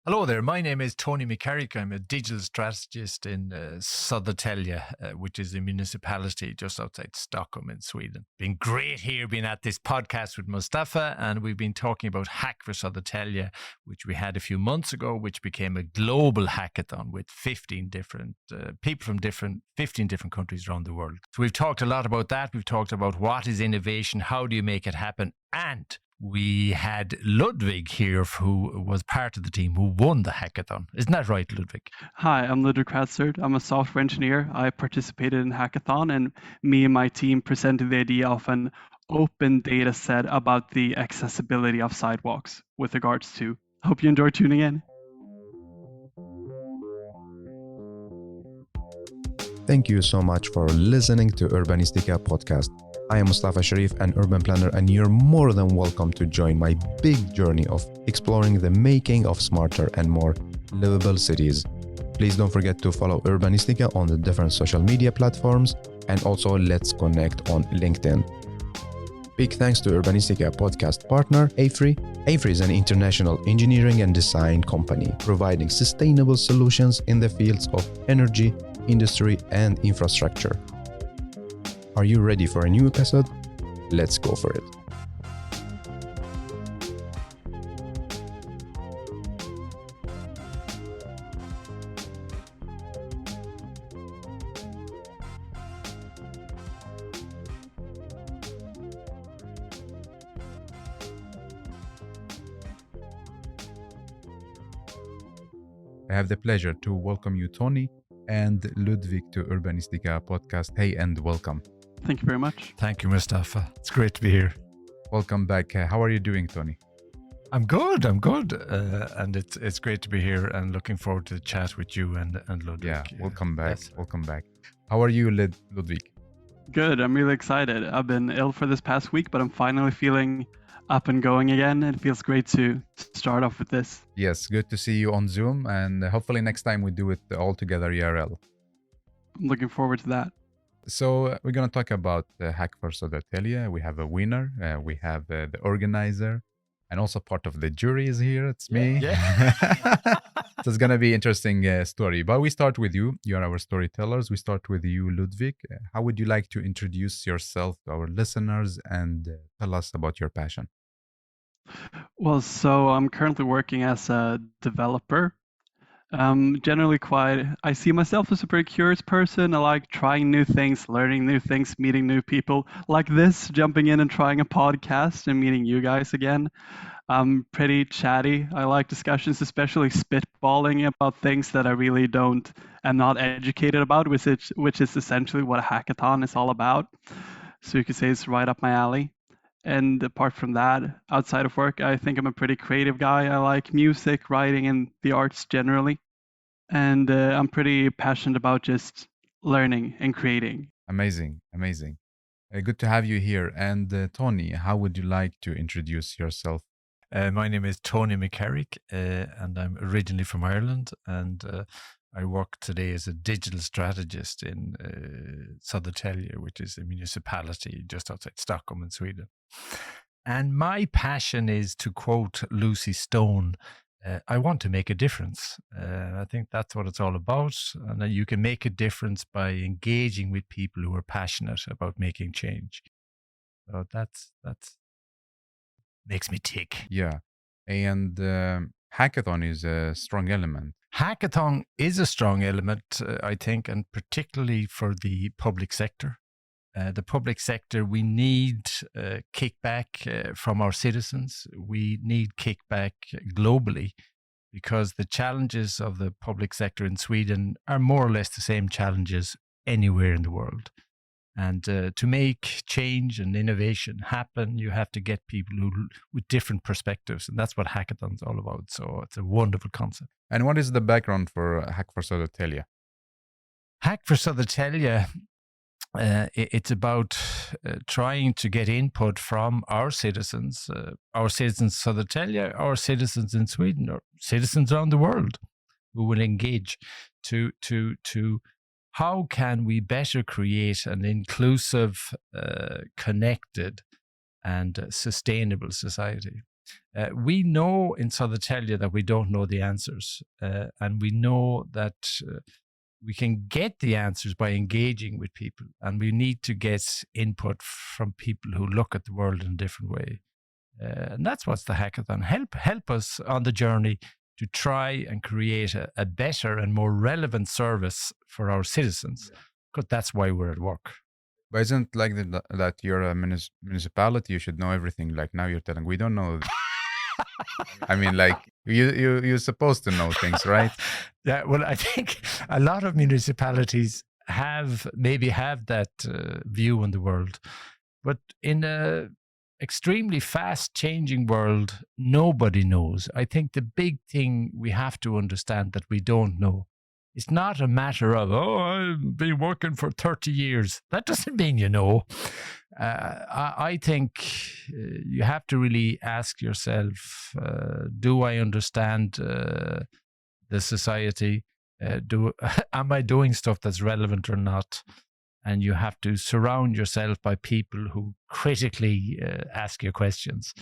Hello there, my name is Tony Mccarrick. I'm a digital strategist in Södertälje, which is a municipality just outside Stockholm in Sweden. Been great here being at this podcast with Mustafa, and we've been talking about Hack for Södertälje, which we had a few months ago, which became a global hackathon with 15 different people from 15 different countries around the world. So we've talked a lot about that. We've talked about what is innovation, how do you make it happen, and we had Ludvig here, who was part of the team who won the hackathon. Isn't that right, Ludvig? Hi, I'm Ludvig Kratzert. I'm a software engineer. I participated in hackathon, and me and my team presented the idea of an open data set about the accessibility of sidewalks with regards to. Hope you enjoy tuning in. Thank you so much for listening to Urbanistica Podcast. I am Mustafa Sharif, an urban planner, and you're more than welcome to join my big journey of exploring the making of smarter and more livable cities. Please don't forget to follow Urbanistica on the different social media platforms, and also let's connect on LinkedIn. Big thanks to Urbanistica podcast partner AFRY. AFRY is an international engineering and design company providing sustainable solutions in the fields of energy, industry, and infrastructure. Are you ready for a new episode? Let's go for it. I have the pleasure to welcome you, Tony, and Ludvig to Urbanistica Podcast. Hey, and welcome. Thank you very much. Thank you, Mustafa. It's great to be here. Welcome back. How are you doing, Tony? I'm good. And it's great to be here and looking forward to the chat with you and Ludvig. Yeah, welcome back. Yes. Welcome back. How are you, Ludvig? Good. I'm really excited. I've been ill for this past week, but I'm finally feeling up and going again. It feels great to start off with this. Yes, good to see you on Zoom, and hopefully next time we do it all together IRL. I'm looking forward to that. So we're going to talk about Hack for Södertälje. We have a winner, we have the organizer, and also part of the jury is here. It's me. Yeah. So it's going to be an interesting story. But we start with you. You are our storytellers. We start with you, Ludvig. How would you like to introduce yourself to our listeners and tell us about your passion? Well, so I'm currently working as a developer. Generally I see myself as a pretty curious person. I like trying new things, learning new things, meeting new people like this, jumping in and trying a podcast and meeting you guys again. I'm pretty chatty. I like discussions, especially spitballing about things that I really am not educated about, which is essentially what a hackathon is all about. So you could say it's right up my alley. And apart from that, outside of work, I think I'm a pretty creative guy. I like music, writing, and the arts generally. And I'm pretty passionate about just learning and creating. Amazing. Good to have you here. And Tony, how would you like to introduce yourself? My name is Tony Mccarrick, and I'm originally from Ireland, and I work today as a digital strategist in Södertälje, which is a municipality just outside Stockholm in Sweden. And my passion is, to quote Lucy Stone, I want to make a difference. I think that's what it's all about. And that you can make a difference by engaging with people who are passionate about making change. So that's makes me tick. Yeah. And hackathon is a strong element. Hackathon is a strong element, I think, and particularly for the public sector. The public sector, we need kickback from our citizens. We need kickback globally, because the challenges of the public sector in Sweden are more or less the same challenges anywhere in the world. And to make change and innovation happen, you have to get people with different perspectives. And that's what hackathon's all about. So it's a wonderful concept. And what is the background for Hack for Södertälje? Hack for Södertälje, it's about trying to get input from our citizens Södertälje, our citizens in Sweden, or citizens around the world who will engage to how can we better create an inclusive, connected, and sustainable society. We know in Södertälje that we don't know the answers, and we know that we can get the answers by engaging with people, and we need to get input from people who look at the world in a different way. And that's what's the hackathon. Help us on the journey to try and create a better and more relevant service for our citizens, because that's why we're at work. But isn't it like that you're a municipality, you should know everything? Like now you're telling we don't know. I mean, like you're supposed to know things, right? Yeah, well, I think a lot of municipalities have that view on the world, but in a extremely fast changing world, nobody knows. I think the big thing we have to understand that we don't know. It's not a matter of, I've been working for 30 years. That doesn't mean you know. I think you have to really ask yourself, do I understand the society? Am I doing stuff that's relevant or not? And you have to surround yourself by people who critically ask you questions,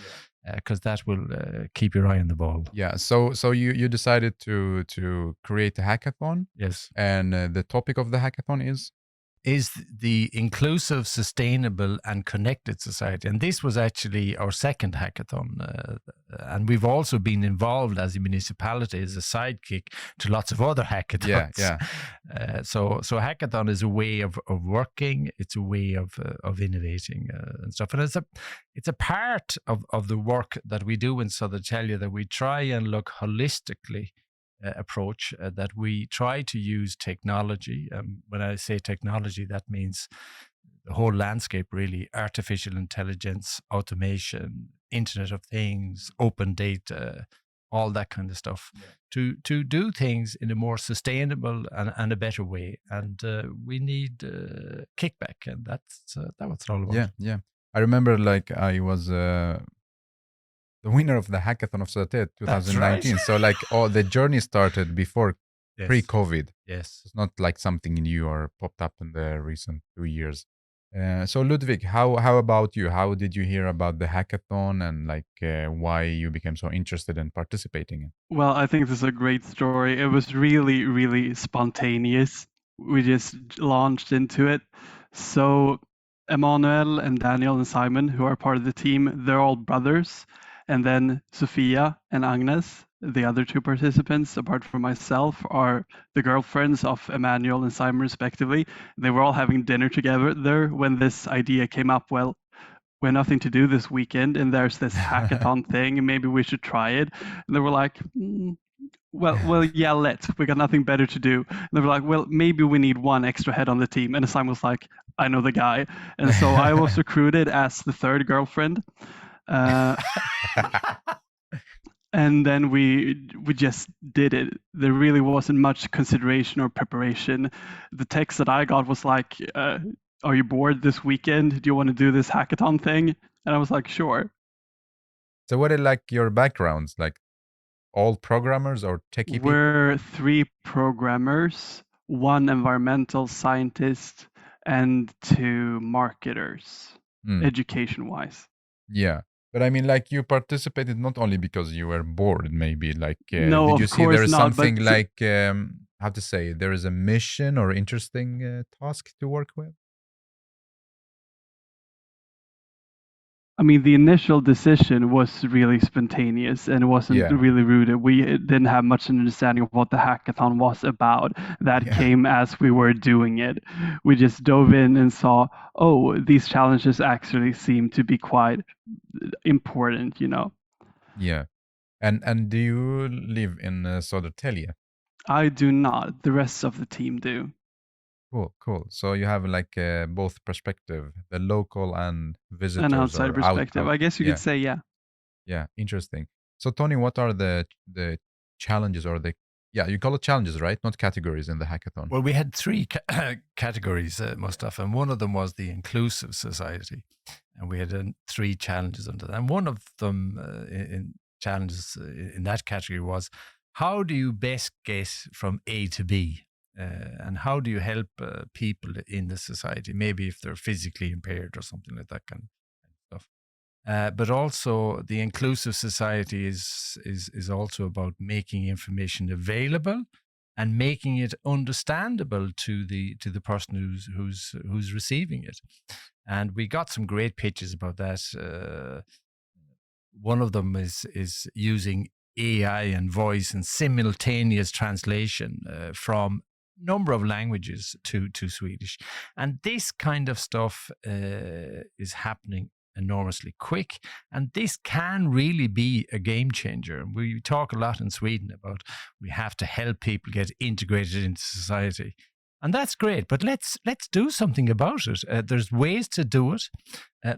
because that will keep your eye on the ball. Yeah. So you decided to create a hackathon. Yes. And the topic of the hackathon is the inclusive, sustainable, and connected society. And this was actually our second hackathon. And we've also been involved as a municipality as a sidekick to lots of other hackathons. Yeah. So hackathon is a way of working. It's a way of innovating and stuff. And it's a part of the work that we do in Södertälje, that we try and look holistically approach, that we try to use technology. When I say technology, that means the whole landscape, really: artificial intelligence, automation, Internet of Things, open data, all that kind of stuff, to do things in a more sustainable and a better way. And we need kickback, and that's what it's all about. Yeah. I remember, like, I was the winner of the hackathon of Södertälje 2019. Right. So like the journey started before pre-COVID. Yes. It's not like something new or popped up in the recent 2 years. So Ludvig, how about you? How did you hear about the hackathon, and like why you became so interested in participating? Well, I think this is a great story. It was really, really spontaneous. We just launched into it. So Emmanuel and Daniel and Simon, who are part of the team, they're all brothers. And then Sofia and Agnes, the other two participants, apart from myself, are the girlfriends of Emmanuel and Simon, respectively. They were all having dinner together there when this idea came up. Well, we have nothing to do this weekend, and there's this hackathon thing. Maybe we should try it. And they were like, well, yeah, let's. We got nothing better to do. And they were like, well, maybe we need one extra head on the team. And Simon was like, I know the guy. And so I was recruited as the third girlfriend. And then we just did it. There really wasn't much consideration or preparation. The text that I got was like, are you bored this weekend? Do you want to do this hackathon thing? And I was like, sure. So what are like your backgrounds? Like all programmers or techie people? We're 3 programmers, 1 environmental scientist, and 2 marketers, education-wise. Yeah. But I mean, like, you participated not only because you were bored, maybe, like, no, did you see there is something but like, how to say, there is a mission or interesting task to work with? I mean, the initial decision was really spontaneous and it wasn't really rooted. We didn't have much understanding of what the hackathon was about. That came as we were doing it. We just dove in and saw, oh, these challenges actually seem to be quite important, you know. Yeah. And do you live in Södertälje? I do not. The rest of the team do. Cool. So you have like both perspective, the local and visitors. An outside perspective. I guess you could say, yeah. Yeah, interesting. So Tony, what are the challenges or you call it challenges, right? Not categories in the hackathon. Well, we had 3 categories, Mustafa, and one of them was the inclusive society. And we had 3 challenges under that. And one of them in challenges in that category was, how do you best get from A to B? And how do you help people in the society, maybe if they're physically impaired or something like that kind of stuff. But also the inclusive society is also about making information available and making it understandable to the person who's receiving it. And we got some great pitches about that. One of them is using AI and voice and simultaneous translation from number of languages to Swedish. And this kind of stuff is happening enormously quick, and this can really be a game changer. We talk a lot in Sweden about we have to help people get integrated into society, and that's great, but let's do something about it. There's ways to do it.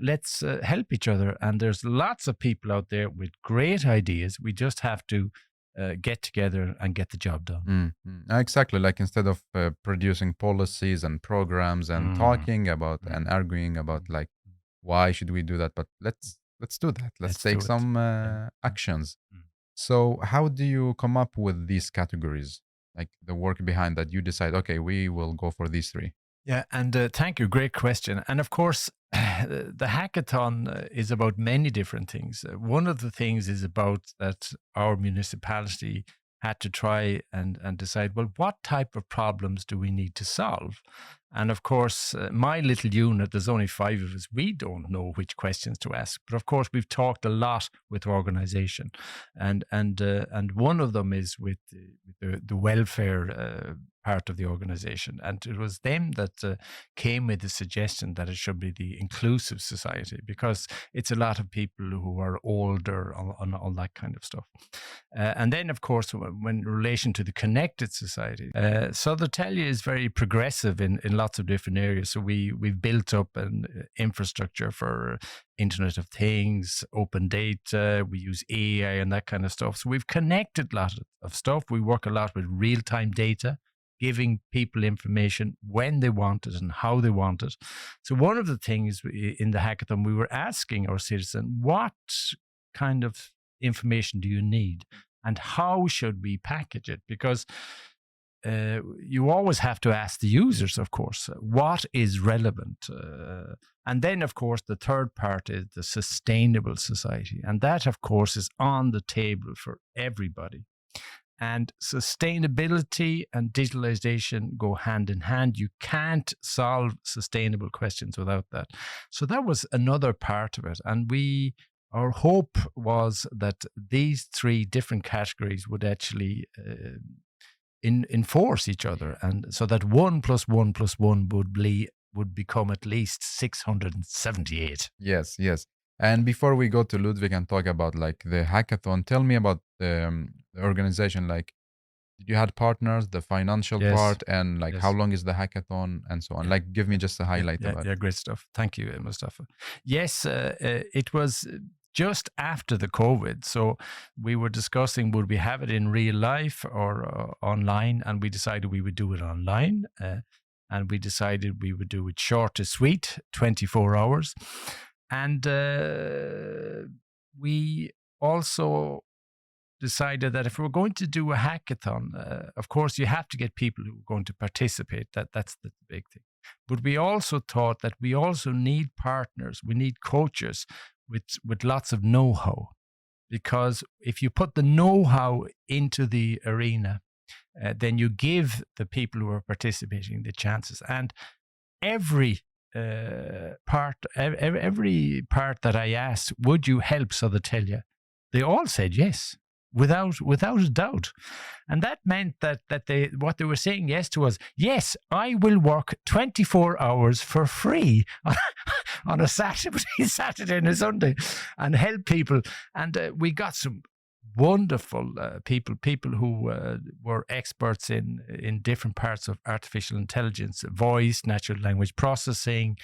Let's help each other, and there's lots of people out there with great ideas. We just have to get together and get the job done. Exactly. Like instead of producing policies and programs and talking about and arguing about like why should we do that, but let's do that. Let's take some actions. So how do you come up with these categories, like the work behind that? You decide, okay, we will go for these three. Yeah, and thank you. Great question. And of course, the hackathon is about many different things. One of the things is about that our municipality had to try and decide, well, what type of problems do we need to solve? And of course, my little unit, there's only 5 of us. We don't know which questions to ask. But of course, we've talked a lot with organization. And one of them is with the welfare part of the organization. And it was them that came with the suggestion that it should be the inclusive society, because it's a lot of people who are older on all that kind of stuff. And then, of course, when in relation to the connected society, Södertälje is very progressive in lots of different areas. So we've built up an infrastructure for Internet of Things, open data, we use AI and that kind of stuff. So we've connected a lot of stuff. We work a lot with real-time data, giving people information when they want it and how they want it. So one of the things in the hackathon, we were asking our citizen, what kind of information do you need and how should we package it? Because you always have to ask the users, of course, what is relevant. And then, of course, the third part is the sustainable society. And that, of course, is on the table for everybody. And sustainability and digitalization go hand in hand. You can't solve sustainable questions without that. So that was another part of it. And our hope was that these 3 different categories would actually enforce each other, and so that 1 + 1 + 1 would become at least 678. Yes. And before we go to Ludvig and talk about like the hackathon, tell me about the organization. Like, did you had partners, the financial part, and like how long is the hackathon and so on? Like, give me just a highlight about it. Yeah, great stuff. Thank you, Mustafa. Yes, it was just after the COVID. So we were discussing, would we have it in real life or online? And we decided we would do it online. And we decided we would do it short and sweet, 24 hours. And we also decided that if we're going to do a hackathon, of course, you have to get people who are going to participate. That's the big thing. But we also thought that we also need partners. We need coaches with lots of know-how. Because if you put the know-how into the arena, then you give the people who are participating the chances. And every part that I asked, would you help Södertälje? They all said yes, without a doubt. And that meant that what they were saying yes to was, yes, I will work 24 hours for free on a Saturday and a Sunday and help people. And we got some wonderful people who were experts in different parts of artificial intelligence, voice, natural language processing,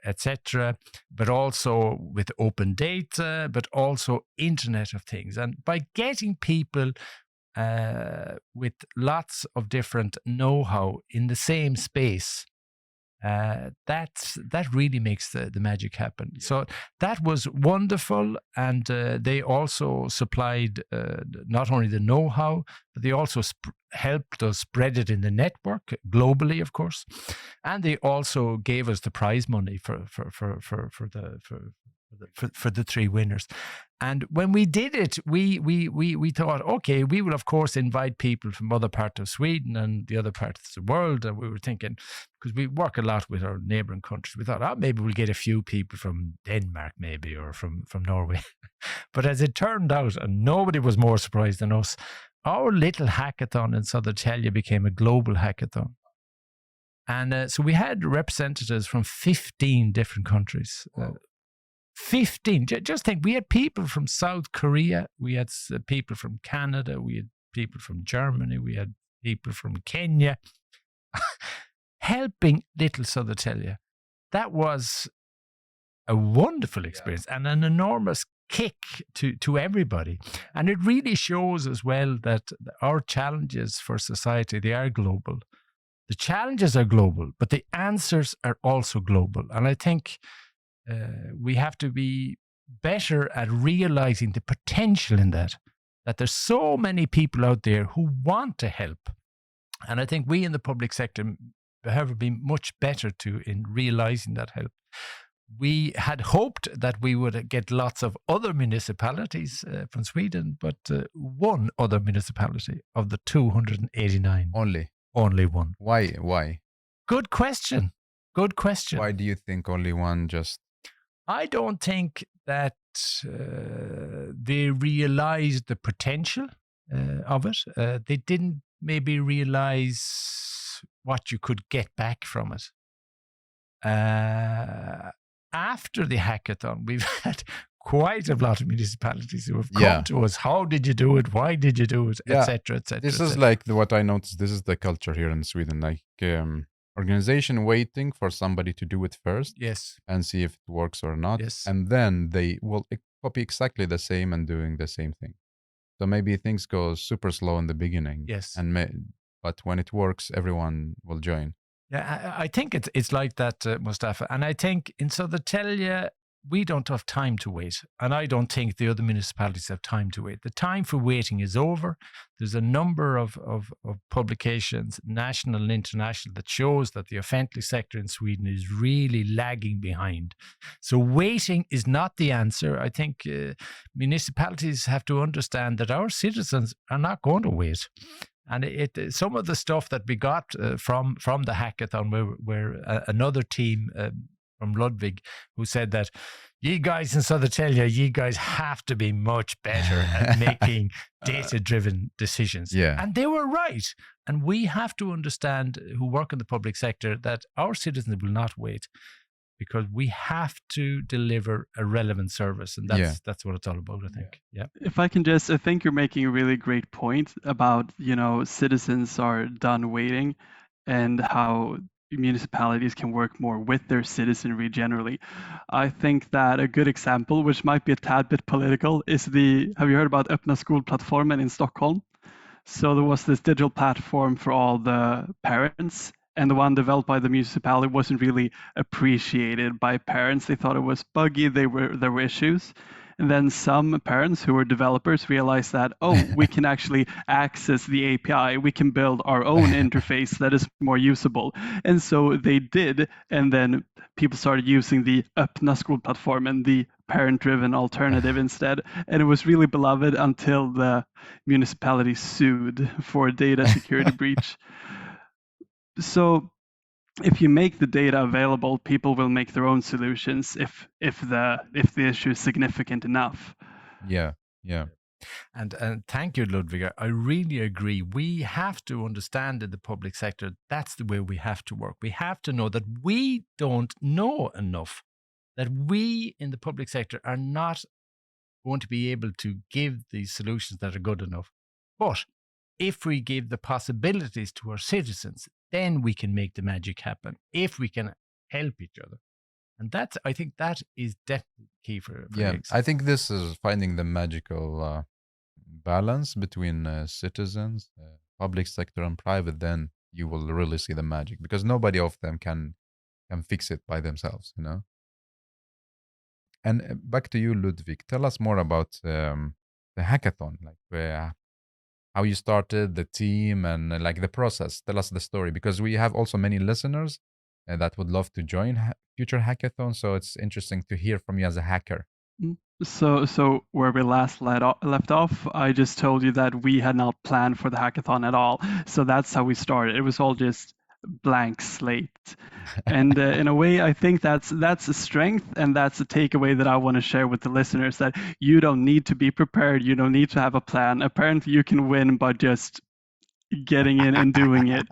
etc., but also with open data, but also Internet of Things. And by getting people with lots of different know-how in the same space, that really makes the magic happen. So that was wonderful, and they also supplied not only the know-how, but they also helped us spread it in the network globally, of course, and they also gave us the prize money for for the three winners. And when we did it, we thought, okay, we will of course invite people from other parts of Sweden and the other parts of the world. And we were thinking, because we work a lot with our neighboring countries, we thought, maybe we'll get a few people from Denmark, maybe, or from Norway. But as it turned out, and nobody was more surprised than us, our little hackathon in Södertälje became a global hackathon. And so we had representatives from 15 different countries. 15. Just think, we had people from South Korea, we had people from Canada, we had people from Germany, we had people from Kenya helping little Södertälje. That was a wonderful experience and an enormous kick to everybody. And it really shows as well that our challenges for society, they are global. The challenges are global, but the answers are also global. And I think we have to be better at realizing the potential in that there's so many people out there who want to help. And I think we in the public sector have been much better in realizing that help. We had hoped that we would get lots of other municipalities from Sweden, but one other municipality of the 289. Only one. Why? Good question. Why do you think only one? I don't think that they realized the potential of it. They didn't maybe realize what you could get back from it. After the hackathon, we've had quite a lot of municipalities who have come to us. How did you do it? Why did you do it? Etc. Etc. This is like what I noticed. This is the culture here in Sweden. Like organization waiting for somebody to do it first. Yes. And see if it works or not. Yes. And then they will copy exactly the same and doing the same thing. So maybe things go super slow in the beginning. Yes. But when it works, everyone will join. Yeah, I think it's like that, Mustafa. And I think in Södertälje, we don't have time to wait. And I don't think the other municipalities have time to wait. The time for waiting is over. There's a number of publications, national and international, that shows that the offently sector in Sweden is really lagging behind. So waiting is not the answer. I think municipalities have to understand that our citizens are not going to wait. And some of the stuff that we got from the hackathon, where another team from Ludvig, who said that, you guys in Södertälje, you guys have to be much better at making data-driven decisions. Yeah. And they were right. And we have to understand, who work in the public sector, that our citizens will not wait, because we have to deliver a relevant service. And that's what it's all about, I think. Yeah. If I can I think you're making a really great point about, citizens are done waiting and how municipalities can work more with their citizenry generally. I think that a good example, which might be a tad bit political, is have you heard about Öppna skolplattformen in Stockholm? So there was this digital platform for all the parents, and the one developed by the municipality wasn't really appreciated by parents. They thought it was buggy, there were issues. And then some parents who were developers realized that, we can actually access the API. We can build our own interface that is more usable. And so they did. And then people started using the Öppna skolplattformen, the parent-driven alternative instead. And it was really beloved until the municipality sued for data security breach. So if you make the data available, people will make their own solutions if the issue is significant enough. Yeah. And thank you, Ludvig. I really agree. We have to understand in the public sector, that's the way we have to work. We have to know that we don't know enough, that we in the public sector are not going to be able to give these solutions that are good enough. But if we give the possibilities to our citizens, then we can make the magic happen, if we can help each other. And I think that is definitely key for I think this is finding the magical balance between citizens, public sector and private. Then you will really see the magic, because nobody of them can fix it by themselves, And back to you, Ludvig. Tell us more about the hackathon, like how you started the team and like the process. Tell us the story, because we have also many listeners that would love to join future hackathons. So it's interesting to hear from you as a hacker. So where we last left off, I just told you that we had not planned for the hackathon at all. So that's how we started. It was all just blank slate. And in a way, I think that's a strength, and that's a takeaway that I want to share with the listeners, that you don't need to be prepared. You don't need to have a plan. Apparently, you can win by just getting in and doing it.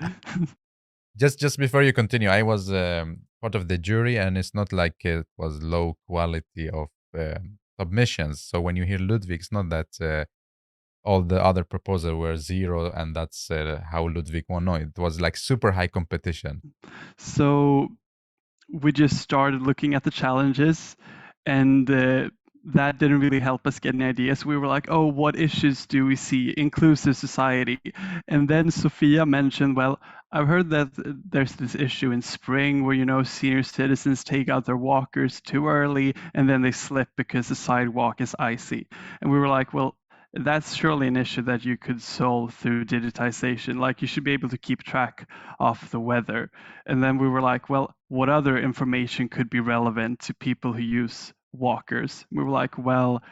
Just before you continue, I was part of the jury, and it's not like it was low quality of submissions. So when you hear Ludvig, it's not that all the other proposals were zero, and that's how Ludvig won. No, it was like super high competition. So we just started looking at the challenges, and that didn't really help us get any ideas. We were like, oh, what issues do we see? Inclusive society. And then Sophia mentioned, well, I've heard that there's this issue in spring where, senior citizens take out their walkers too early and then they slip because the sidewalk is icy. And we were like, well, that's surely an issue that you could solve through digitization. Like, you should be able to keep track of the weather. And then we were like, well, what other information could be relevant to people who use walkers? We were like, well,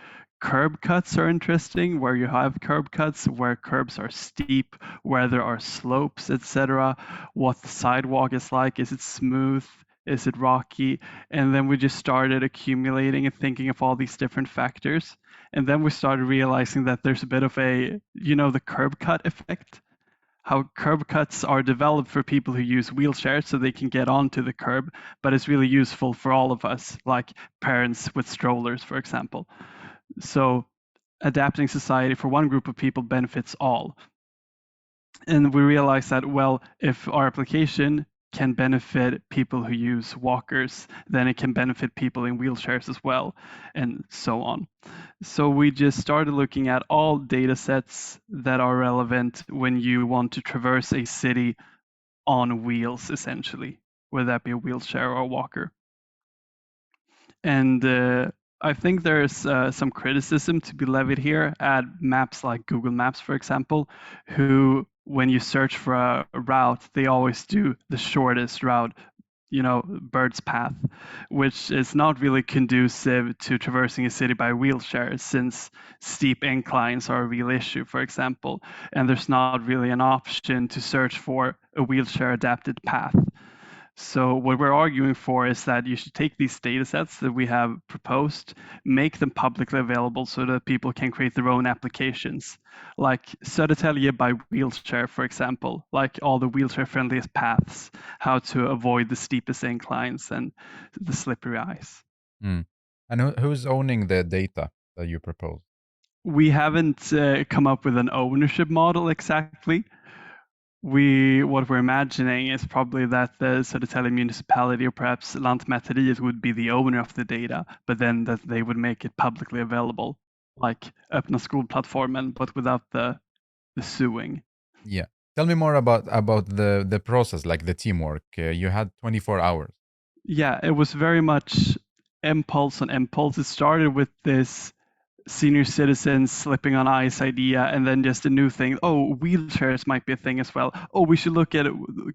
curb cuts are interesting, where you have curb cuts, where curbs are steep, where there are slopes, etc. What the sidewalk is like. Is it smooth? Is it rocky? And then we just started accumulating and thinking of all these different factors. And then we started realizing that there's a bit of the curb cut effect. How curb cuts are developed for people who use wheelchairs so they can get onto the curb, but it's really useful for all of us, like parents with strollers, for example. So adapting society for one group of people benefits all. And we realized that, well, if our application can benefit people who use walkers, then it can benefit people in wheelchairs as well, and so on. So we just started looking at all data sets that are relevant when you want to traverse a city on wheels, essentially, whether that be a wheelchair or a walker. And I think there's some criticism to be levied here at maps like Google Maps, for example, who, when you search for a route, they always do the shortest route, bird's path, which is not really conducive to traversing a city by wheelchair, since steep inclines are a real issue, for example, and there's not really an option to search for a wheelchair adapted path. So what we're arguing for is that you should take these data sets that we have proposed, make them publicly available so that people can create their own applications, like Södertälje by wheelchair, for example, like all the wheelchair-friendliest paths, how to avoid the steepest inclines and the slippery ice. And who's owning the data that you propose? We haven't come up with an ownership model exactly. What we're imagining is probably that the Södertälje municipality, or perhaps Lantmäteriet, would be the owner of the data, but then that they would make it publicly available, like Öppna skolplattformen, but without the suing. Yeah. Tell me more about the process, like the teamwork. You had 24 hours. Yeah, it was very much impulse on impulse. It started with this senior citizens slipping on ice idea, and then just a new thing. Oh, wheelchairs might be a thing as well. Oh, we should look at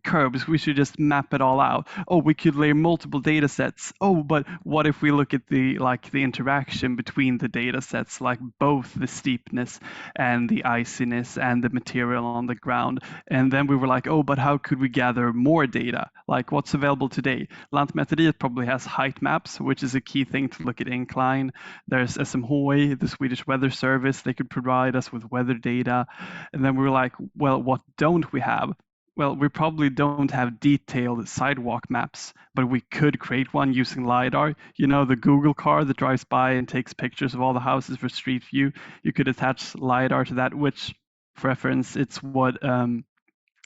curbs. We should just map it all out. Oh, we could lay multiple data sets. Oh, but what if we look at the interaction between the data sets, like both the steepness and the iciness and the material on the ground? And then we were like, oh, but how could we gather more data? Like, what's available today? Lantmäteriet probably has height maps, which is a key thing to look at incline. There's SMHI, the Swedish Weather Service. They could provide us with weather data. And then we were like, well, what don't we have? Well, we probably don't have detailed sidewalk maps, but we could create one using LiDAR. The Google car that drives by and takes pictures of all the houses for Street View. You could attach LiDAR to that, which, for reference, it's what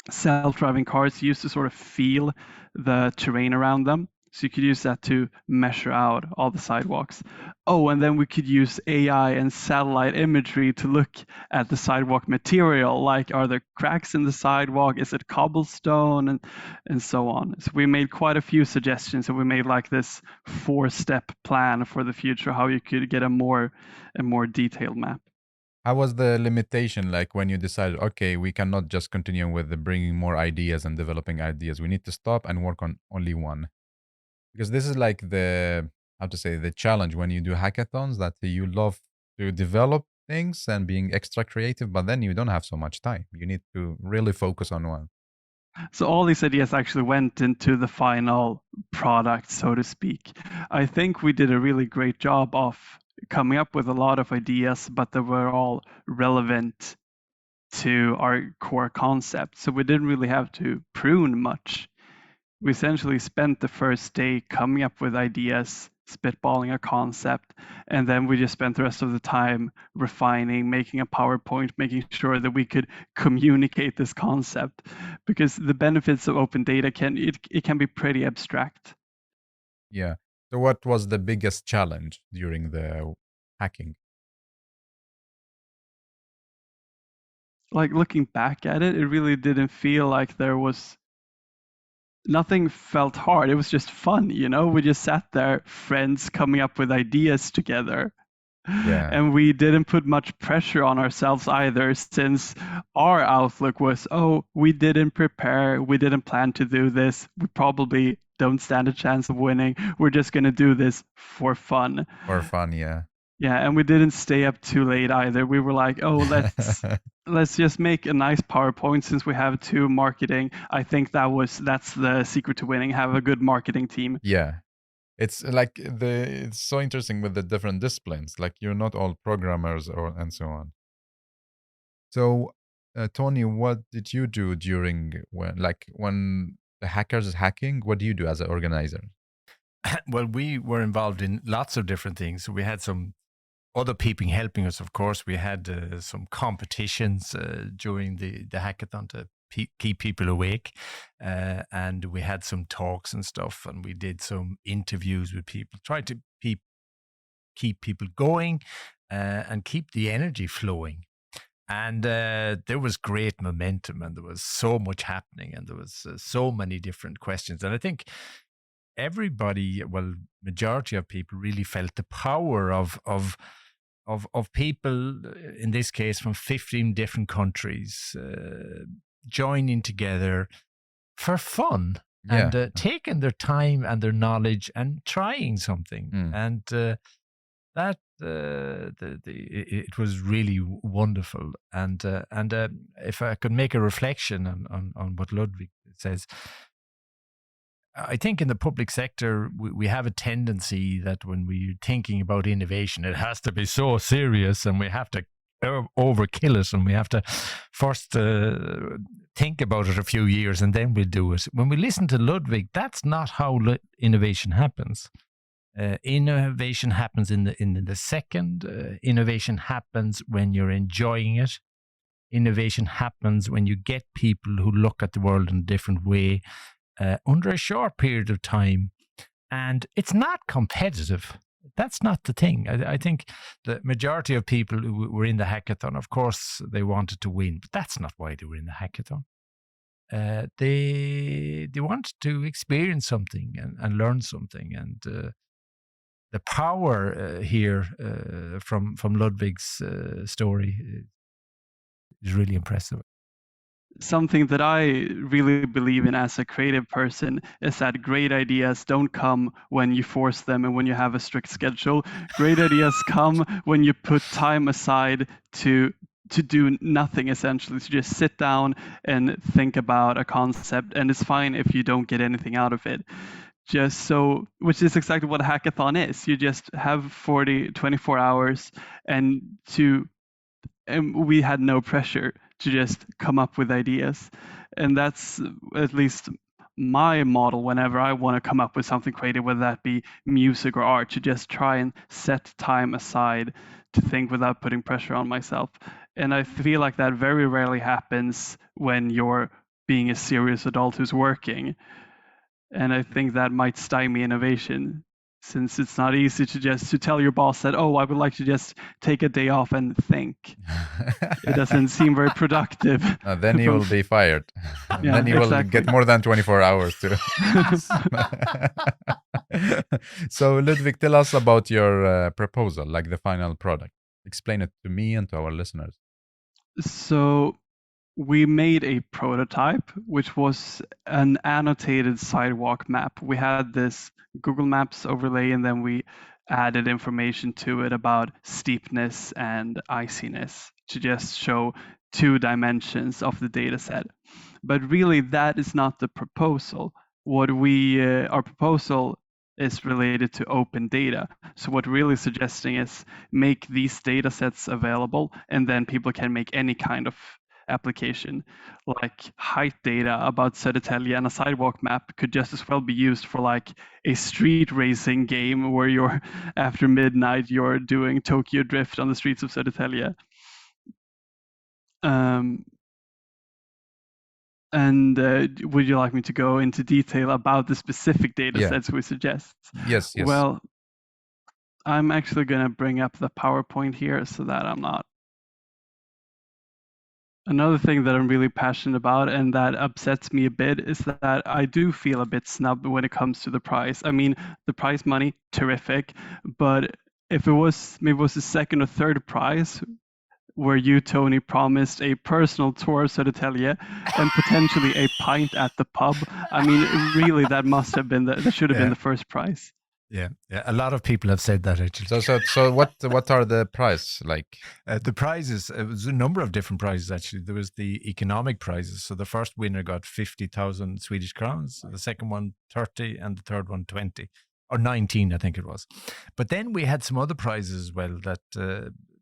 self-driving cars use to sort of feel the terrain around them. So you could use that to measure out all the sidewalks. Oh, and then we could use AI and satellite imagery to look at the sidewalk material, like, are there cracks in the sidewalk? Is it cobblestone? And so on. So we made quite a few suggestions, and we made like this 4-step plan for the future, how you could get a more detailed map. How was the limitation like when you decided, okay, we cannot just continue with the bringing more ideas and developing ideas. We need to stop and work on only one. Because this is like the, how to say, the challenge when you do hackathons, that you love to develop things and being extra creative, but then you don't have so much time. You need to really focus on one. So all these ideas actually went into the final product, so to speak. I think we did a really great job of coming up with a lot of ideas, but they were all relevant to our core concept. So we didn't really have to prune much. We essentially spent the first day coming up with ideas, spitballing a concept, and then we just spent the rest of the time refining, making a PowerPoint, making sure that we could communicate this concept. Because the benefits of open data can be pretty abstract. Yeah. So what was the biggest challenge during the hacking? Like looking back at it, it really didn't feel like there was nothing felt hard. It was just fun, you know? We just sat there, friends coming up with ideas together. Yeah. And we didn't put much pressure on ourselves either, since our outlook was, oh, we didn't prepare, we didn't plan to do this, we probably don't stand a chance of winning. We're just going to do this for fun. For fun, yeah. Yeah, and we didn't stay up too late either. We were like, oh, let's just make a nice PowerPoint since we have two marketing. I think that's the secret to winning, have a good marketing team. Yeah. It's like it's so interesting with the different disciplines. Like you're not all programmers and so on. So, Tony, what did you do during when the hackers is hacking? What do you do as an organizer? Well, we were involved in lots of different things. We had some other people helping us, of course. We had some competitions during the hackathon to keep people awake. And we had some talks and stuff, and we did some interviews with people, tried to keep people going and keep the energy flowing. And there was great momentum, and there was so much happening, and there was so many different questions. And I think everybody, well, majority of people really felt the power of people, in this case, from 15 different countries, joining together for fun and taking their time and their knowledge and trying something. And that it was really wonderful. And if I could make a reflection on what Ludwig says, I think in the public sector, we have a tendency that when we're thinking about innovation, it has to be so serious, and we have to overkill it, and we have to first think about it a few years and then we'll do it. When we listen to Ludwig, that's not how innovation happens. Innovation happens in the second. Innovation happens when you're enjoying it. Innovation happens when you get people who look at the world in a different way under a short period of time. And it's not competitive. That's not the thing. I think the majority of people who were in the hackathon, of course, they wanted to win, but that's not why they were in the hackathon. They wanted to experience something and learn something. And the power here from Ludwig's story is really impressive. Something that I really believe in as a creative person is that great ideas don't come when you force them and when you have a strict schedule. Great ideas come when you put time aside to do nothing, essentially, to just sit down and think about a concept. And it's fine if you don't get anything out of it. Which is exactly what a hackathon is. You just have 24 hours and we had no pressure to just come up with ideas. And that's at least my model whenever I want to come up with something creative, whether that be music or art, to just try and set time aside to think without putting pressure on myself. And I feel like that very rarely happens when you're being a serious adult who's working. And I think that might stymie innovation, since it's not easy to tell your boss that, oh, I would like to just take a day off and think. It doesn't seem very productive. Then you will be fired. Then you will get more than 24 hours too. So Ludwig, tell us about your proposal, like the final product. explain it to me and to our listeners. So we made a prototype, which was an annotated sidewalk map. We had this Google Maps overlay, and then we added information to it about steepness and iciness to just show 2 dimensions of the data set. But really, that is not the proposal. Our proposal is related to open data. So what we're really suggesting is make these data sets available, and then people can make any kind of application. Like height data about Södertälje and a sidewalk map could just as well be used for like a street racing game where you're after midnight you're doing Tokyo drift on the streets of Södertälje. Would you like me to go into detail about the specific data sets we suggest? Yes. Well, I'm actually going to bring up the PowerPoint here so that I'm not. Another thing that I'm really passionate about and that upsets me a bit is that I do feel a bit snubbed when it comes to the prize. I mean, the prize money, terrific, but if it was maybe it was the second or third prize, where you, Tony, promised a personal tour of Södertälje and potentially a pint at the pub. I mean, really, that should have been the first prize. Yeah, a lot of people have said that actually. So what are the prize like? The prizes, it was a number of different prizes actually. There was the economic prizes. So the first winner got 50,000 Swedish crowns, the second one 30, and the third one 20 or 19, I think it was. But then we had some other prizes as well that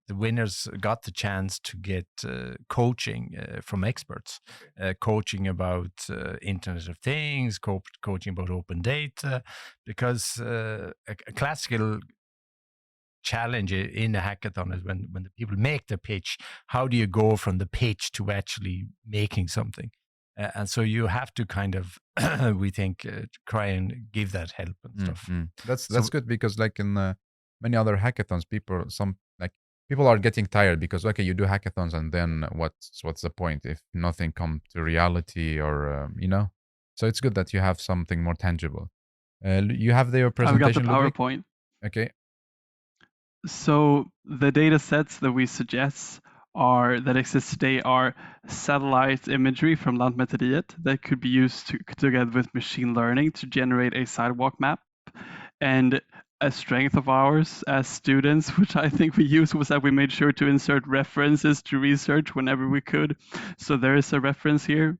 the winners got the chance to get coaching from experts, coaching about Internet of Things, coaching about open data, because a classical challenge in a hackathon is when the people make the pitch, how do you go from the pitch to actually making something? And so you have to kind of, we think, try and give that help and stuff. That's good, because like in many other hackathons, people are getting tired because, okay, you do hackathons and then what's the point if nothing comes to reality, or so it's good that you have something more tangible. You have your presentation. I've got the PowerPoint. Okay. So the data sets that we suggest that exist today are satellite imagery from Lantmäteriet that could be used together with machine learning to generate a sidewalk map. And a strength of ours as students, which I think we used, was that we made sure to insert references to research whenever we could. So there is a reference here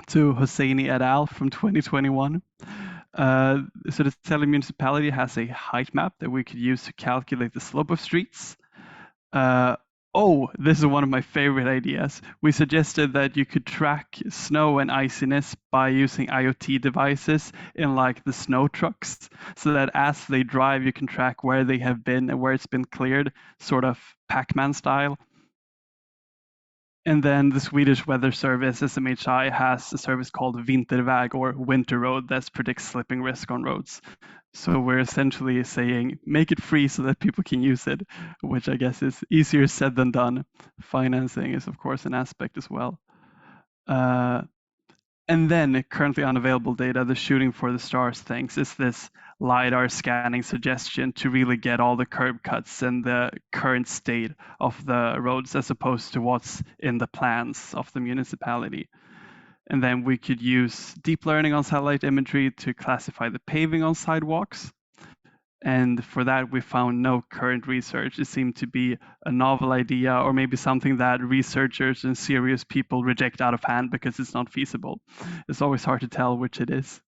to Hosseini et al. From 2021. So the Södertälje municipality has a height map that we could use to calculate the slope of streets. This is one of my favorite ideas. We suggested that you could track snow and iciness by using IoT devices in like the snow trucks, so that as they drive, you can track where they have been and where it's been cleared, sort of Pac-Man style. And then the Swedish Weather Service, SMHI, has a service called Vinterväg, or Winter Road, that predicts slipping risk on roads. So we're essentially saying, make it free so that people can use it, which I guess is easier said than done. Financing is, of course, an aspect as well. And then currently unavailable data, the shooting for the stars things, is this LiDAR scanning suggestion to really get all the curb cuts and the current state of the roads, as opposed to what's in the plans of the municipality. And then we could use deep learning on satellite imagery to classify the paving on sidewalks. And for that, we found no current research. It seemed to be a novel idea, or maybe something that researchers and serious people reject out of hand because it's not feasible. It's always hard to tell which it is.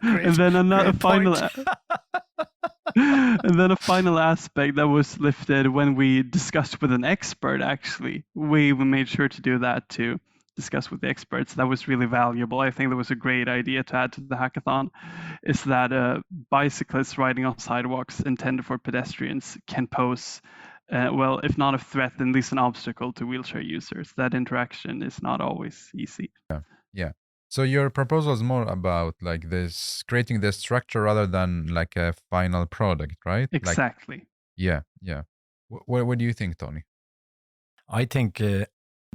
And then a final aspect that was lifted when we discussed with an expert, actually. We made sure to do that too. Discuss with the experts. That was really valuable. I think that was a great idea to add to the hackathon, is that bicyclists riding on sidewalks intended for pedestrians can pose, if not a threat, then at least an obstacle to wheelchair users. That interaction is not always easy. Yeah. So your proposal is more about like this, creating this structure rather than like a final product, right? Exactly. Yeah. What do you think, Tony? I think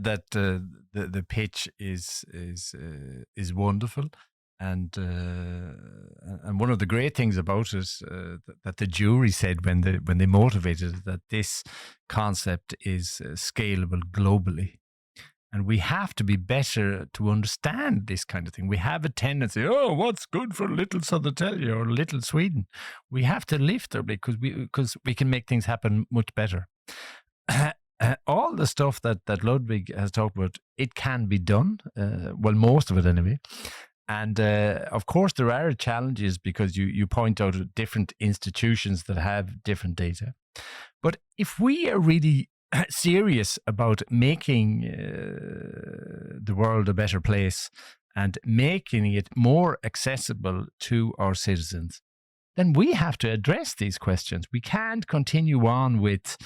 that the pitch is wonderful. And one of the great things about it that the jury said when they motivated it, that this concept is scalable globally. And we have to be better to understand this kind of thing. We have a tendency, what's good for little Södertälje or little Sweden? We have to lift our because we can make things happen much better. All the stuff that Ludvig has talked about, it can be done. Well, most of it anyway. And of course, there are challenges because you point out different institutions that have different data. But if we are really serious about making the world a better place and making it more accessible to our citizens, then we have to address these questions. We can't continue on with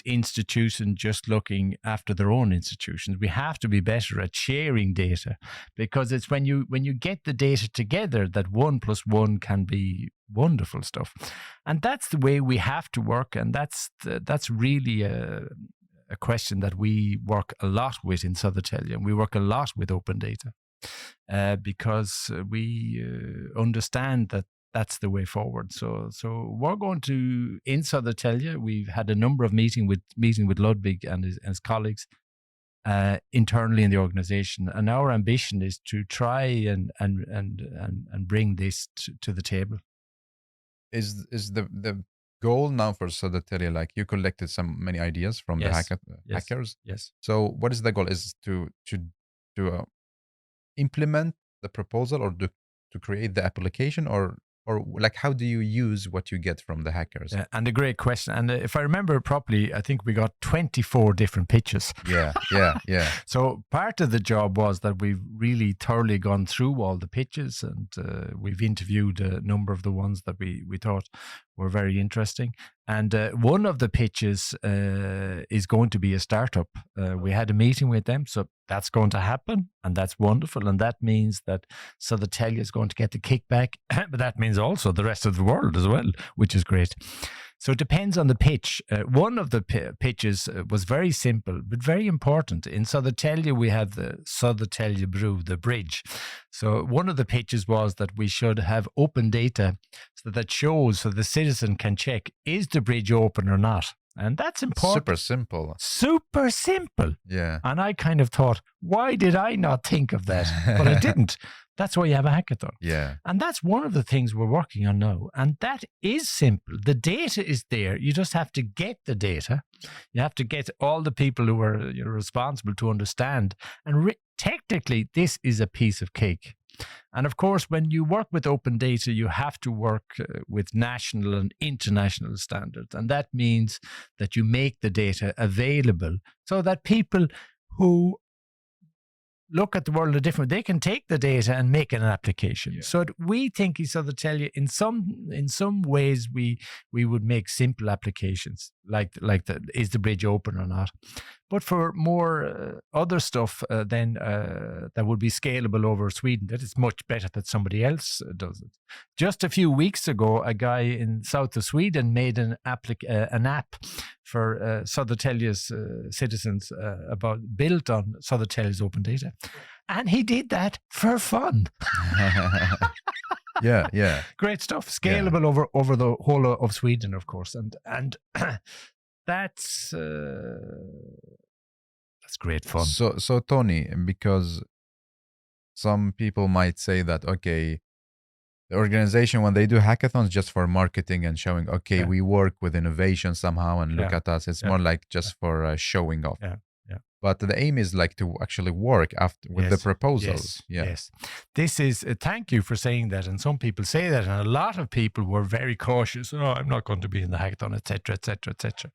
institutions just looking after their own institutions. We have to be better at sharing data, because it's when you get the data together that 1 + 1 can be wonderful stuff. And that's the way we have to work. And that's really a question that we work a lot with in Södertälje, and we work a lot with open data because we understand that that's the way forward. So we're going to, in Södertälje, we've had a number of meeting with Ludvig and his colleagues internally in the organization, and our ambition is to try and bring this to the table. Is the goal now for Södertälje, like you collected many ideas from the hackers? Yes. So what is the goal? Is to implement the proposal, or to create the application, or like how do you use what you get from the hackers? Yeah, and a great question. And if I remember properly, I think we got 24 different pitches. Yeah. So part of the job was that we've really thoroughly gone through all the pitches, and we've interviewed a number of the ones that we thought were very interesting. And one of the pitches is going to be a startup. We had a meeting with them, so that's going to happen, and that's wonderful. And that means that Södertälje is going to get the kickback, but that means also the rest of the world as well, which is great. So it depends on the pitch. One of the pitches was very simple, but very important. In Södertälje, we have the Södertälje Bro, the bridge. So one of the pitches was that we should have open data so that shows, so the citizen can check, is the bridge open or not? And that's important. Super simple. Yeah. And I kind of thought, why did I not think of that? But I didn't. That's why you have a hackathon. Yeah. And that's one of the things we're working on now. And that is simple. The data is there. You just have to get the data. You have to get all the people who are responsible to understand. And technically, this is a piece of cake. And of course, when you work with open data, you have to work with national and international standards. And that means that you make the data available so that people who look at the world different, they can take the data and make an application. Yeah. So we think in Södertälje, in some ways, we would make simple applications like is the bridge open or not. But for more other stuff, then that would be scalable over Sweden. That is much better that somebody else does it. Just a few weeks ago, a guy in south of Sweden made an app for Södertälje's citizens built on Södertälje's open data, and he did that for fun. Yeah. Great stuff. Scalable over the whole of Sweden, of course, and that's great fun. So Tony, because some people might say that, okay, the organization, when they do hackathons just for marketing and showing, we work with innovation somehow and look at us, it's more like just for showing off. Yeah. But the aim is like to actually work after with the proposals. Yes. This is, thank you for saying that. And some people say that, and a lot of people were very cautious. Oh, I'm not going to be in the hackathon, etc., etc., etc.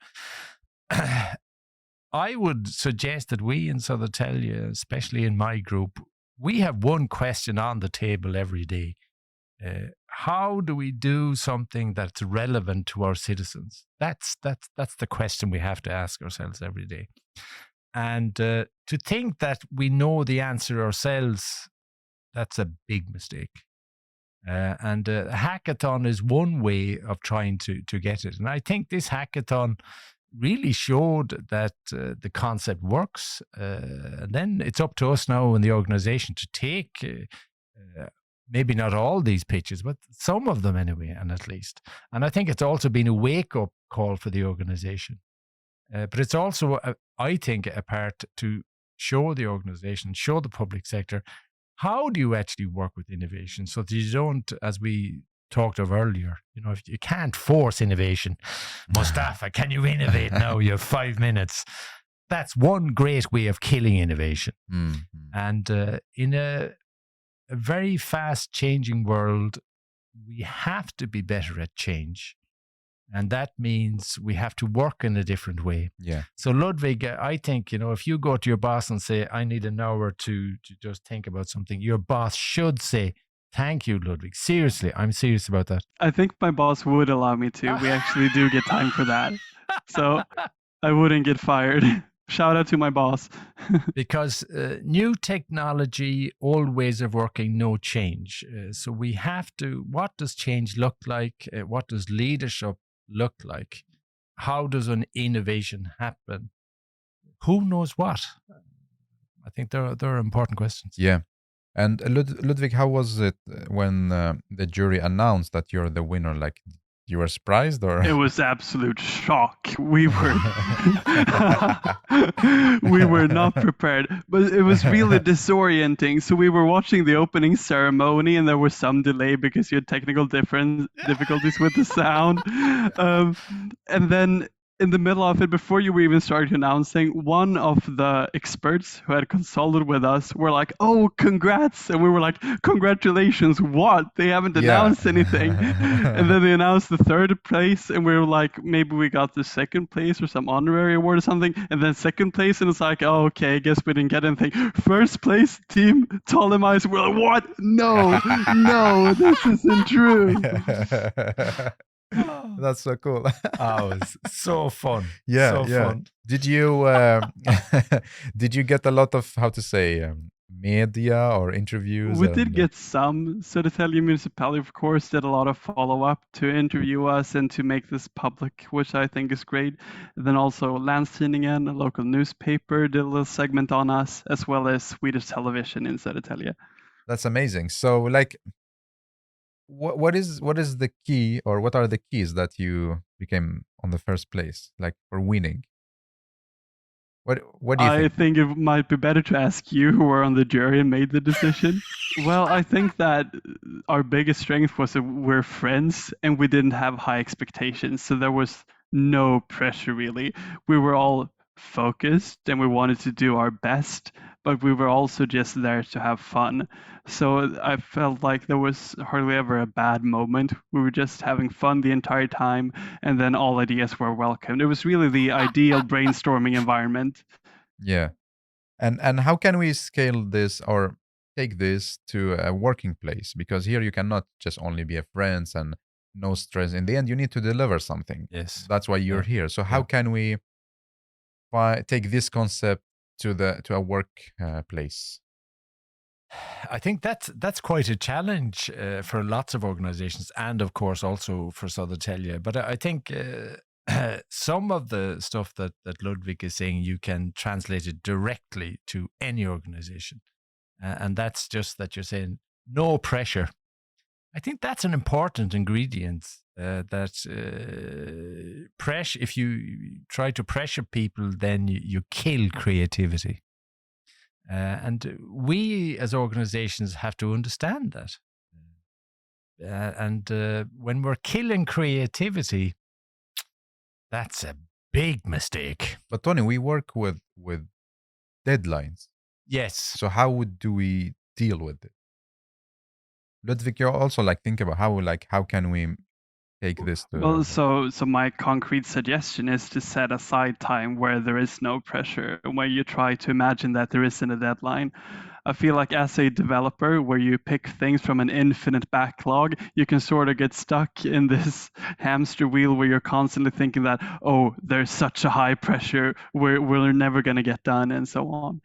I would suggest that we in Södertälje, especially in my group, we have one question on the table every day. How do we do something that's relevant to our citizens? That's the question we have to ask ourselves every day. And to think that we know the answer ourselves, that's a big mistake. And a hackathon is one way of trying to get it. And I think this hackathon really showed that the concept works. And then it's up to us now in the organization to take maybe not all these pitches, but some of them anyway, and at least. And I think it's also been a wake-up call for the organization. But it's also, I think, a part to show the organization, show the public sector, how do you actually work with innovation so that you don't, as we talked of earlier, if you can't force innovation. Mustafa, can you innovate now? You have 5 minutes. That's one great way of killing innovation. Mm-hmm. And in a very fast changing world, we have to be better at change. And that means we have to work in a different way. Yeah. So Ludwig, I think, if you go to your boss and say, I need an hour to just think about something, your boss should say, thank you, Ludwig. Seriously, I'm serious about that. I think my boss would allow me to. We actually do get time for that. So I wouldn't get fired. Shout out to my boss. Because new technology, old ways of working, no change. So we have to, what does change look like? What does leadership look like? How does an innovation happen? Who knows what? I think there are important questions. Yeah. And Ludwig, how was it when the jury announced that you're the winner? Like, you were surprised, or? It was absolute shock. We were we were not prepared, but it was really disorienting. So we were watching the opening ceremony, and there was some delay because you had technical difficulties with the sound. And then in the middle of it, before you even started announcing, one of the experts who had consulted with us were like, "Oh, congrats!" And we were like, "Congratulations! What? They haven't announced anything." And then they announced the third place, and we were like, "Maybe we got the second place or some honorary award or something." And then second place, and it's like, "Oh, okay, I guess we didn't get anything." First place, Team Ptolemais. We're like, "What? No, this isn't true." That's so cool. Oh, it was so fun. Yeah, so yeah. Fun. Did you did you get a lot of, how to say, media or interviews? We did get some. Södertälje municipality, of course, did a lot of follow-up to interview us and to make this public, which I think is great. And then also Länstidningen, a local newspaper, did a little segment on us, as well as Swedish television in Södertälje. That's amazing. So, like, what is the key, or what are the keys that you became on the first place, like, for winning? What do you think? I think it might be better to ask you, who were on the jury and made the decision. Well, I think that our biggest strength was that we're friends and we didn't have high expectations. So there was no pressure, really. We were all focused and we wanted to do our best, but we were also just there to have fun. So I felt like there was hardly ever a bad moment. We were just having fun the entire time, and then all ideas were welcomed. It was really the ideal brainstorming environment. Yeah. And how can we scale this or take this to a working place? Because here you cannot just only be a friends and no stress. In the end, you need to deliver something. Yes. That's why you're here. So how can we take this concept to a work place? I think that's quite a challenge for lots of organizations, and of course also for Södertälje. But I think some of the stuff that Ludwig is saying, you can translate it directly to any organization. And that's just that you're saying no pressure. I think that's an important ingredient. Pressure. If you try to pressure people, then you kill creativity. And we as organizations have to understand that. And when we're killing creativity, that's a big mistake. But Tony, we work with deadlines. Yes. So how do we deal with it? Ludwig, you also think about how can we take this to... Well, so my concrete suggestion is to set aside time where there is no pressure, where you try to imagine that there isn't a deadline. I feel like as a developer, where you pick things from an infinite backlog, you can sort of get stuck in this hamster wheel where you're constantly thinking that, oh, there's such a high pressure, we're never going to get done, and so on.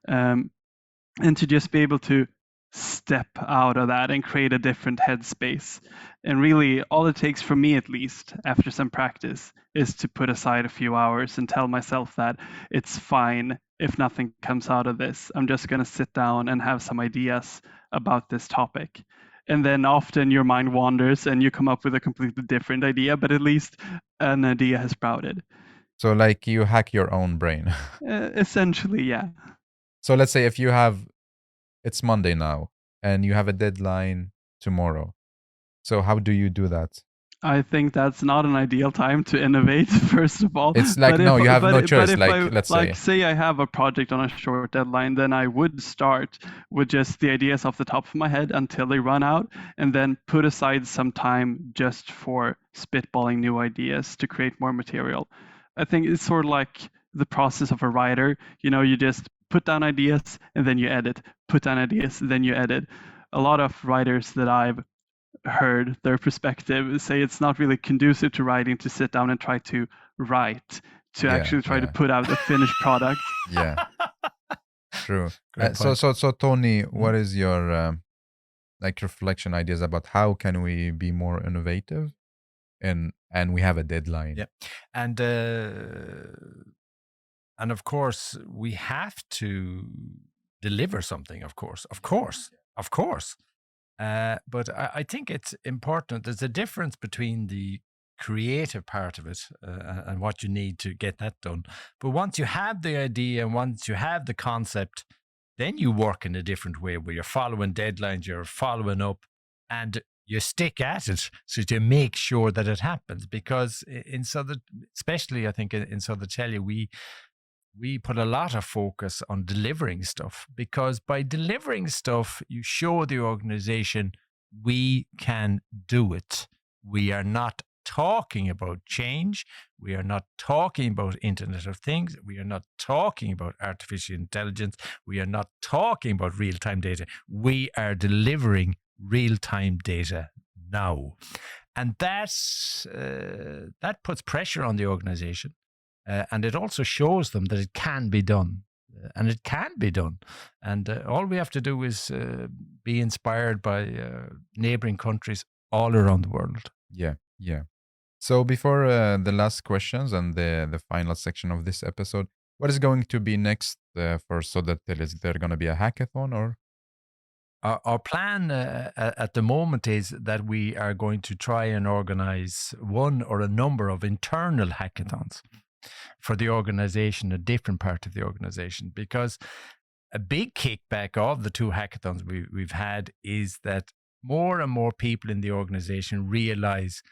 And to just be able to step out of that and create a different headspace. And really, all it takes for me, at least, after some practice, is to put aside a few hours and tell myself that it's fine if nothing comes out of this. I'm just going to sit down and have some ideas about this topic. And then often your mind wanders and you come up with a completely different idea, but at least an idea has sprouted. So like you hack your own brain. Essentially, yeah. So let's say if it's Monday now and you have a deadline tomorrow. So how do you do that? I think that's not an ideal time to innovate, first of all. It's like, no, you have no choice. Like, let's say I have a project on a short deadline, then I would start with just the ideas off the top of my head until they run out, and then put aside some time just for spitballing new ideas to create more material. I think it's sort of like the process of a writer. You just put down ideas and then you edit, put down ideas, then you edit. A lot of writers that I've heard their perspective say it's not really conducive to writing to sit down and try to write, to actually try to put out a finished product. Yeah, true. So Tony, what is your reflection ideas about how can we be more innovative and we have a deadline? Yeah, and of course we have to deliver something. Of course. But I think it's important. There's a difference between the creative part of it and what you need to get that done. But once you have the idea and once you have the concept, then you work in a different way where you're following deadlines, you're following up, and you stick at it so to make sure that it happens. Because especially I think in Södertälje, we put a lot of focus on delivering stuff, because by delivering stuff, you show the organization we can do it. We are not talking about change. We are not talking about Internet of Things. We are not talking about artificial intelligence. We are not talking about real-time data. We are delivering real-time data now. And that puts pressure on the organization. And it also shows them that it can be done. And it can be done. And all we have to do is be inspired by neighboring countries all around the world. Yeah. So before the last questions and the final section of this episode, what is going to be next for Södertälje? Is there going to be a hackathon or? Our plan at the moment is that we are going to try and organize one or a number of internal hackathons for the organization, a different part of the organization, because a big kickback of the two hackathons we've had is that more and more people in the organization realize,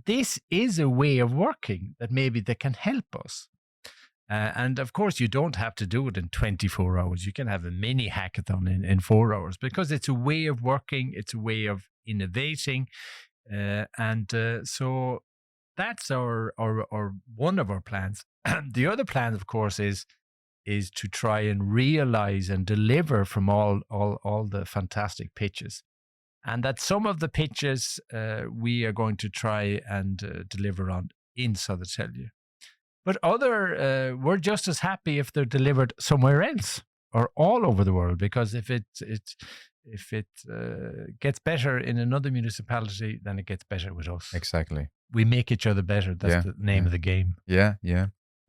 this is a way of working that maybe they can help us. And of course, you don't have to do it in 24 hours. You can have a mini hackathon in 4 hours, because it's a way of working. It's a way of innovating. So that's our one of our plans. The other plan, of course, is to try and realize and deliver from all the fantastic pitches. And that some of the pitches we are going to try and deliver on in Södertälje. But we're just as happy if they're delivered somewhere else or all over the world, because if it gets better in another municipality, then it gets better with us. Exactly. We make each other better. That's the name of the game. Yeah.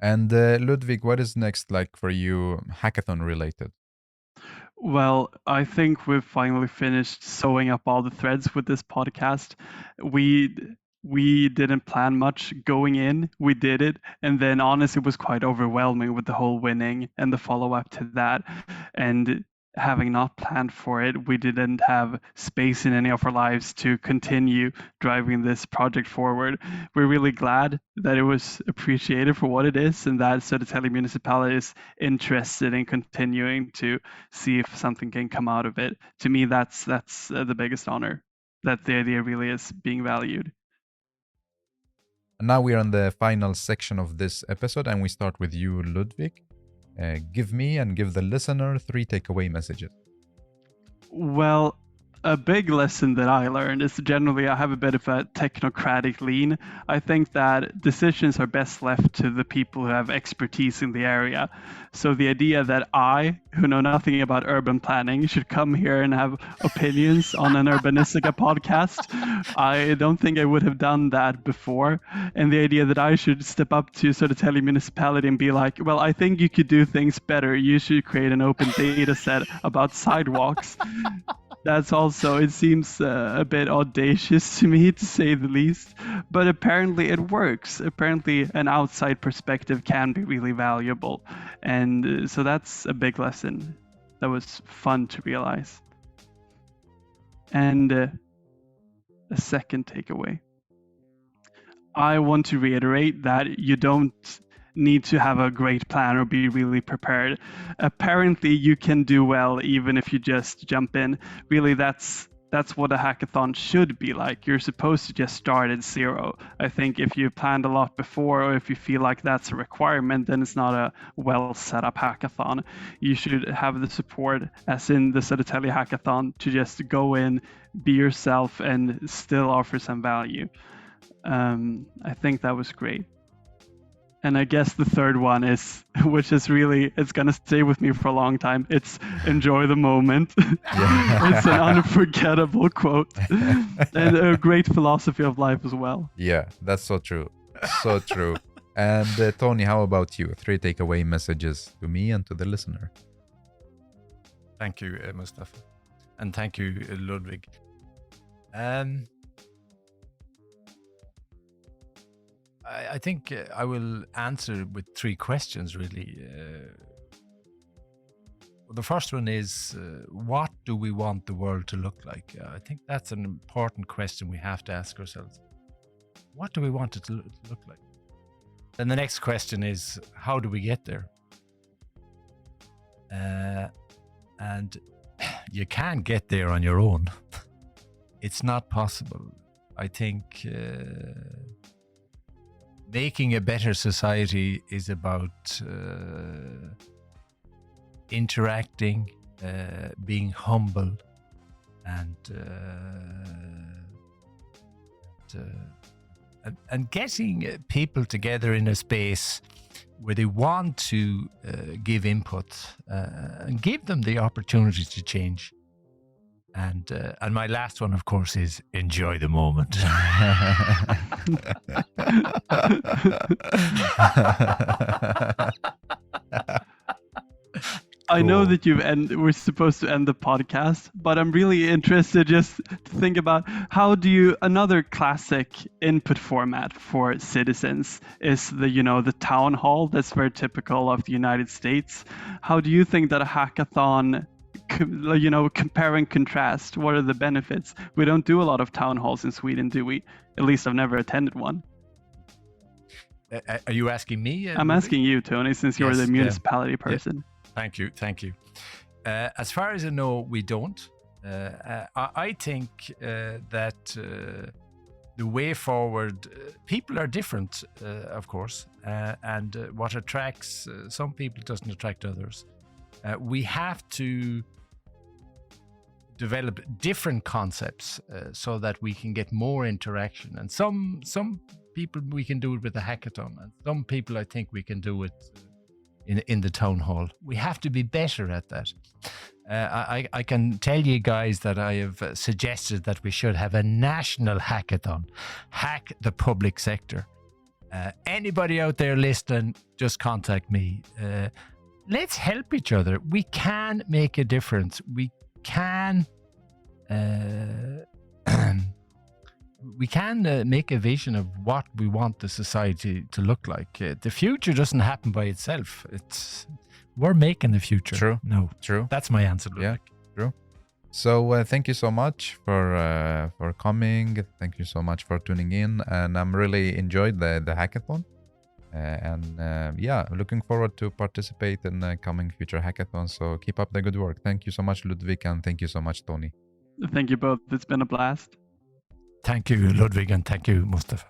And Ludvig, what is next like for you, hackathon related? Well, I think we've finally finished sewing up all the threads with this podcast. We didn't plan much going in. We did it. And then honestly, it was quite overwhelming with the whole winning and the follow-up to that. And having not planned for it, we didn't have space in any of our lives to continue driving this project forward. We're really glad that it was appreciated for what it is, and that Södertälje municipality is interested in continuing to see if something can come out of it. To me, that's the biggest honor, that the idea really is being valued. And now we're on the final section of this episode, and we start with you, Ludvig. Give me and give the listener 3 takeaway messages. Well, a big lesson that I learned is generally I have a bit of a technocratic lean. I think that decisions are best left to the people who have expertise in the area. So the idea that I, who know nothing about urban planning, should come here and have opinions on an Urbanistica podcast, I don't think I would have done that before. And the idea that I should step up to Södertälje municipality and be like, well, I think you could do things better. You should create an open data set about sidewalks. That's also, it seems a bit audacious to me, to say the least, but apparently it works. Apparently an outside perspective can be really valuable. And so that's a big lesson that was fun to realize. And a second takeaway. I want to reiterate that you don't need to have a great plan or be really prepared. Apparently you can do well even if you just jump in. Really, that's what a hackathon should be like. You're supposed to just start at zero. I think if you planned a lot before, or if you feel like that's a requirement, then it's not a well set up hackathon. You should have the support, as in the Södertälje hackathon, to just go in, be yourself, and still offer some value. I think that was great. And I guess the third one is, which is really, it's going to stay with me for a long time. It's enjoy the moment. It's an unforgettable quote and a great philosophy of life as well. Yeah, that's so true. So true. And Tony, how about you? 3 takeaway messages to me and to the listener. Thank you, Mustafa. And thank you, Ludvig. I think I will answer with 3 questions, really. The first one is, what do we want the world to look like? I think that's an important question we have to ask ourselves. What do we want it to look like? Then the next question is, how do we get there? And you can't get there on your own. It's not possible. I think making a better society is about interacting, being humble, and getting people together in a space where they want to give input and give them the opportunity to change. And my last one, of course, is enjoy the moment. I know that we're supposed to end the podcast, but I'm really interested just to think about another classic input format for citizens is the town hall. That's very typical of the United States. How do you think that a hackathon, compare and contrast, what are the benefits? We don't do a lot of town halls in Sweden, do we? At least I've never attended one. Are you asking me? I'm asking you, Tony, since you're the municipality person. Yeah. Thank you. As far as I know, we don't. I think that the way forward, people are different, of course, and what attracts some people doesn't attract others. We have to develop different concepts so that we can get more interaction. And some people, we can do it with a hackathon, and some people, I think we can do it in the town hall. We have to be better at that. I can tell you guys that I have suggested that we should have a national hackathon. Hack the public sector. Anybody out there listening, just contact me. Let's help each other. We can make a difference. We can make a vision of what we want the society to look like. The future doesn't happen by itself. We're making the future. True. No. True. That's my answer, Ludwig. Yeah. True. So thank you so much for coming. Thank you so much for tuning in, and I'm really enjoyed the hackathon. Looking forward to participate in coming future hackathons. So keep up the good work. Thank you so much, Ludvig, and thank you so much, Tony. Thank you both. It's been a blast. Thank you, Ludvig, and thank you, Mustafa.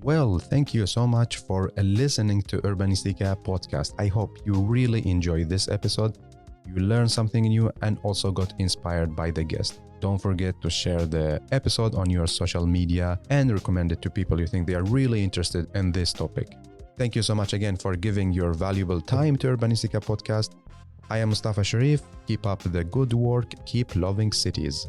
Well, thank you so much for listening to Urbanistica Podcast. I hope you really enjoyed this episode. You learned something new and also got inspired by the guest. Don't forget to share the episode on your social media and recommend it to people you think they are really interested in this topic. Thank you so much again for giving your valuable time to Urbanistica Podcast. I am Mustafa Sharif. Keep up the good work. Keep loving cities.